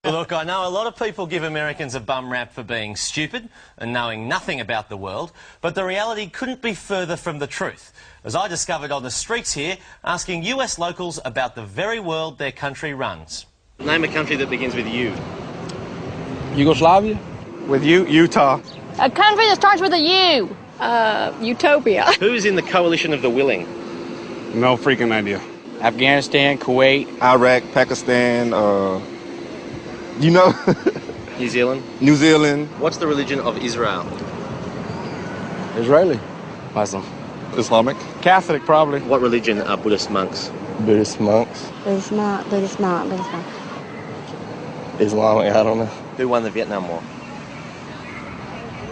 Look, I know a lot of people give Americans a bum rap for being stupid and knowing nothing about the world, but the reality couldn't be further from the truth, as I discovered on the streets here, asking US locals about the very world their country runs. Name a country that begins with U. Yugoslavia? With U, Utah. A country that starts with a U. Utopia. Who's in the coalition of the willing? No freaking idea. Afghanistan, Kuwait. Iraq, Pakistan, you know? New Zealand. New Zealand. What's the religion of Israel? Israeli. Muslim. Islamic. Catholic, probably. What religion are Buddhist monks? Buddhist monks. Buddhist monk. Islamic, I don't know. Who won the Vietnam War?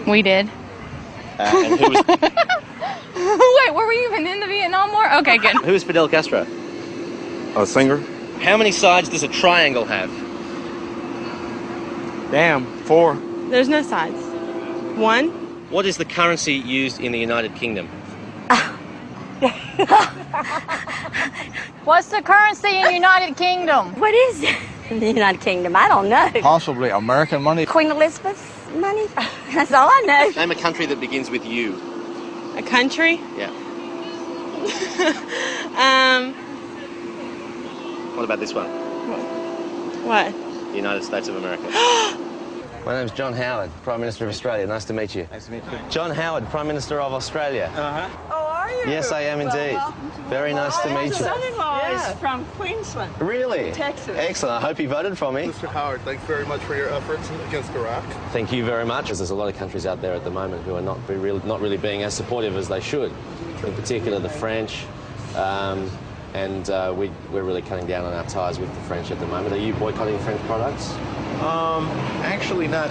We did. And who was... Wait, were we even in the Vietnam War? Okay, good. Who is Fidel Castro? A singer. How many sides does a triangle have? Damn, 4. There's no sides. 1. What is the currency used in the United Kingdom? What's the currency in the United Kingdom? What is it? The United Kingdom, I don't know. Possibly American money. Queen Elizabeth's money? That's all I know. Name a country that begins with U. A country? Yeah. What about this one? What? The United States of America. My name's John Howard, Prime Minister of Australia. Nice to meet you. Nice to meet you. John Howard, Prime Minister of Australia. Oh, are you? Yes, I am indeed. Very nice to meet you. Son-in-law is from Queensland. Really? Texas. Excellent. I hope he voted for me. Mr. Howard, thanks very much for your efforts against Iraq. Thank you very much. There's a lot of countries out there at the moment who are not really being as supportive as they should. In particular, the French. We're really cutting down on our ties with the French at the moment. Are you boycotting French products? Actually not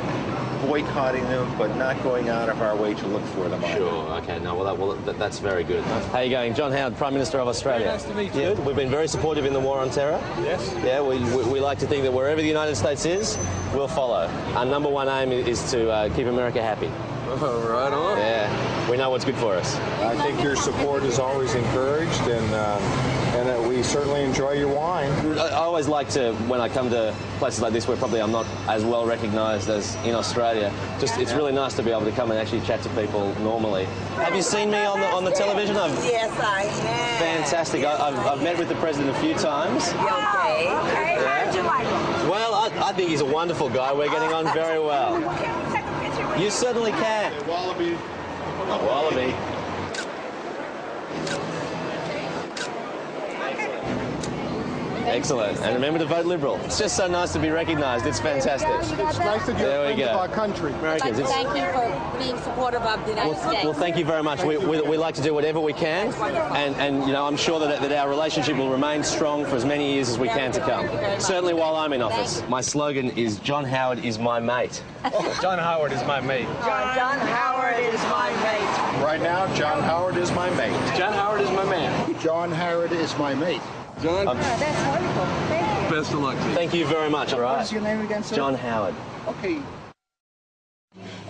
boycotting them, but not going out of our way to look for them. Sure, okay. No, that's very good. How are you going? John Howard, Prime Minister of Australia. Nice to meet you. Yeah, we've been very supportive in the war on terror. Yes. Yeah, we like to think that wherever the United States is, we'll follow. Our number one aim is to keep America happy. Oh, right on. Yeah, we know what's good for us. I think your support is always encouraged, and we certainly enjoy your wine. I always like to, when I come to places like this where probably I'm not as well recognised as in Australia, it's really nice to be able to come and actually chat to people normally. Have you seen me on the television? Yes, I have. Fantastic. I've met with the president a few times. Okay. Yeah. How did you like him? Well, I think he's a wonderful guy. We're getting on very well. Can we take a picture with You certainly can. Wallaby. A wallaby. Excellent. And remember to vote Liberal. It's just so nice to be recognised. It's fantastic. It's nice to There we get go. our country. Americans, Thank you for being supportive of the United States. well, thank you very much. We like to do whatever we can, and you know, I'm sure that our relationship will remain strong for as many years as we can to come. Certainly while I'm in office. My slogan is John Howard is my mate. John Howard is my mate. John Howard is my mate. Right now, John Howard is my mate. John Howard is my man. John Howard is my mate. John, That's wonderful. Thank you. best of luck to you. Thank you very much. All right. What is your name again, sir? John Howard. Okay.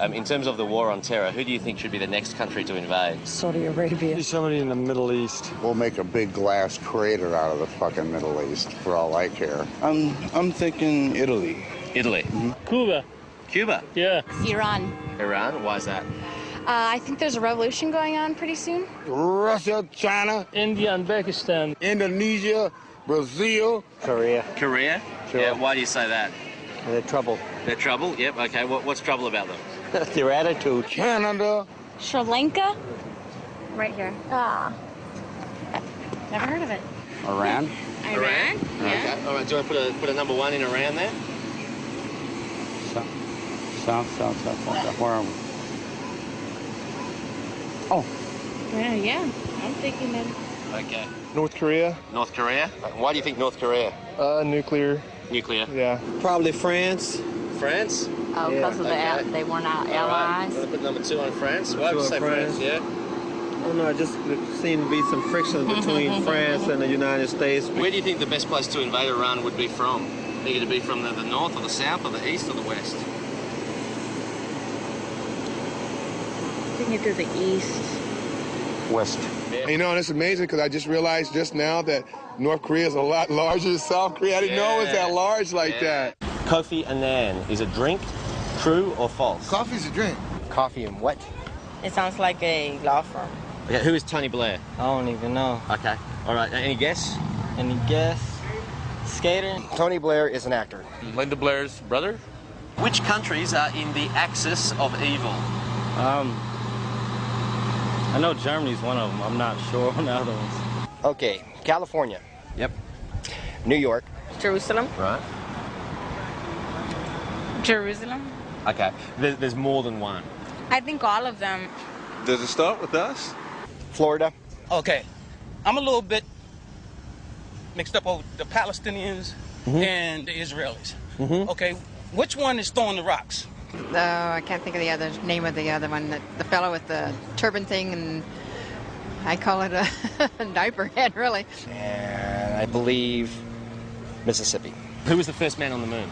In terms of the war on terror, who do you think should be the next country to invade? Saudi Arabia. Somebody in the Middle East. We'll make a big glass crater out of the fucking Middle East, for all I care. I'm thinking Italy. Italy. Cuba. Cuba. Yeah. Iran. Iran. Why is that? I think there's a revolution going on pretty soon. Russia, China, India and Pakistan. Indonesia, Brazil. Korea. Korea. Sure. Yeah. Why do you say that? They're trouble. They're trouble. Yep. Okay. What's trouble about them? Their attitude. Canada. Sri Lanka. Right here. Never heard of it. Iran. Iran? Yeah. Okay. All right. Do you want to put a number one in Iran there? South. Where are we? Oh. Yeah. I'm thinking that. Okay. North Korea. North Korea. Why do you think North Korea? Nuclear. Nuclear. Yeah. Probably France. France. Oh, because of they weren't our allies. All right. Put number 2 on France. Why would you say France? Yeah. Oh no, just seemed to be some friction between France and the United States. Where do you think the best place to invade Iran would be from? Think it'd be from the north or the south or the east or the west? I think it to the east. West. Yeah. You know, and it's amazing because I just realized just now that North Korea is a lot larger than South Korea. I didn't know it was that large like that. Kofi Annan is a drink. True or false? Coffee's a drink. Coffee and what? It sounds like a law firm. Okay, who is Tony Blair? I don't even know. Okay. All right. Any guess? Any guess? Skater? Tony Blair is an actor. Linda Blair's brother? Which countries are in the axis of evil? I know Germany's one of them. I'm not sure on the other ones. Okay, California. Yep. New York. Jerusalem. Right. Jerusalem. Okay. There's more than one. I think all of them. Does it start with us? Florida. Okay, I'm a little bit mixed up over the Palestinians and the Israelis. Okay, which one is throwing the rocks? I can't think of the name of the other one. The fellow with the turban thing, and I call it a diaper head, really. And I believe Mississippi. Who was the first man on the moon?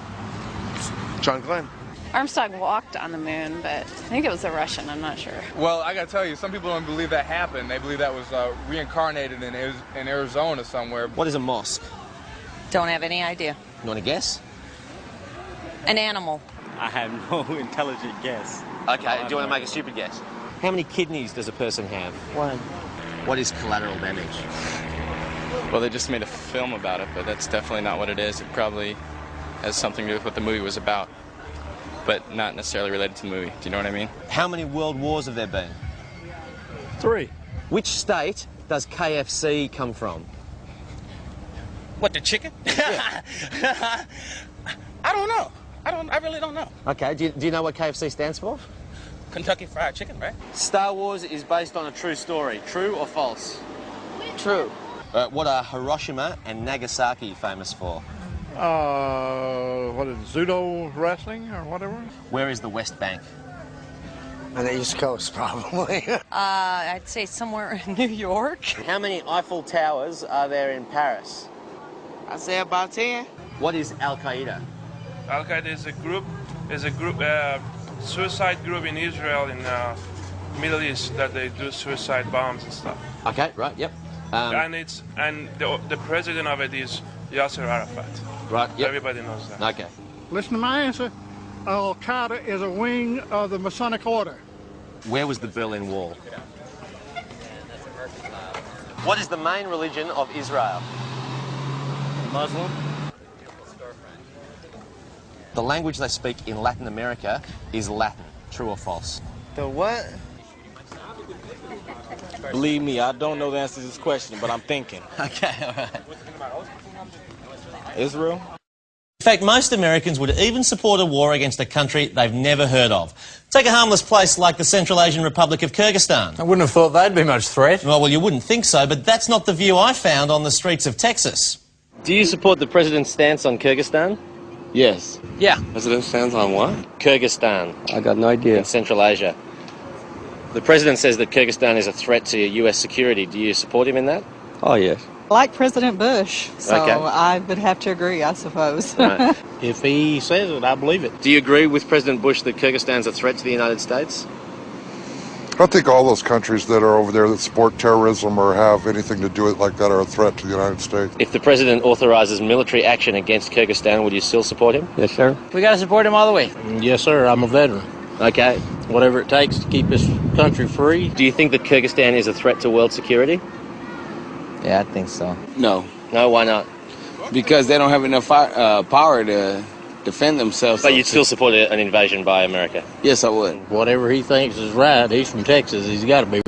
John Glenn. Armstrong walked on the moon, but I think it was a Russian. I'm not sure. Well, I gotta tell you, some people don't believe that happened. They believe that was reincarnated in Arizona somewhere. What is a mosque? Don't have any idea. You want to guess? An animal. I have no intelligent guess. Okay. Do you want to make a stupid guess? How many kidneys does a person have? One. What is collateral damage? Well, they just made a film about it, but that's definitely not what it is. It probably has something to do with what the movie was about, but not necessarily related to the movie. Do you know what I mean? How many world wars have there been? 3. Which state does KFC come from? What, the chicken? I don't know. I really don't know. Okay. Do you know what KFC stands for? Kentucky Fried Chicken, right? Star Wars is based on a true story. True or false? True. What are Hiroshima and Nagasaki famous for? What is it, judo wrestling or whatever? Where is the West Bank? On the East Coast, probably. I'd say somewhere in New York. How many Eiffel Towers are there in Paris? I'd say about 10. What is Al Qaeda? Al Qaeda is a group, suicide group in Israel, in Middle East, that they do suicide bombs and stuff. Okay, right, yep. And the president of it is Yasser Arafat. Right, yep. Everybody knows that. Okay. Listen to my answer. Al Qaeda is a wing of the Masonic Order. Where was the Berlin Wall? What is the main religion of Israel? Muslim. The language they speak in Latin America is Latin. True or false? The what? Believe me, I don't know the answer to this question, but I'm thinking. Okay, all right. Israel? In fact, most Americans would even support a war against a country they've never heard of. Take a harmless place like the Central Asian Republic of Kyrgyzstan. I wouldn't have thought they'd be much threat. Well, you wouldn't think so, but that's not the view I found on the streets of Texas. Do you support the president's stance on Kyrgyzstan? Yes. Yeah. President stands on what? Kyrgyzstan. I got no idea. In Central Asia. The president says that Kyrgyzstan is a threat to US security. Do you support him in that? Oh, yes. Like President Bush, so Okay. I would have to agree, I suppose. Right. If he says it, I believe it. Do you agree with President Bush that Kyrgyzstan's a threat to the United States? I think all those countries that are over there that support terrorism or have anything to do with it like that are a threat to the United States. If the president authorizes military action against Kyrgyzstan, would you still support him? Yes, sir. We got to support him all the way. Yes, sir. I'm a veteran. Okay. Whatever it takes to keep this country free. Do you think that Kyrgyzstan is a threat to world security? Yeah, I think so. No. No, why not? Because they don't have enough power to defend themselves. But you'd still support an invasion by America? Yes, I would. Whatever he thinks is right. He's from Texas. He's got to be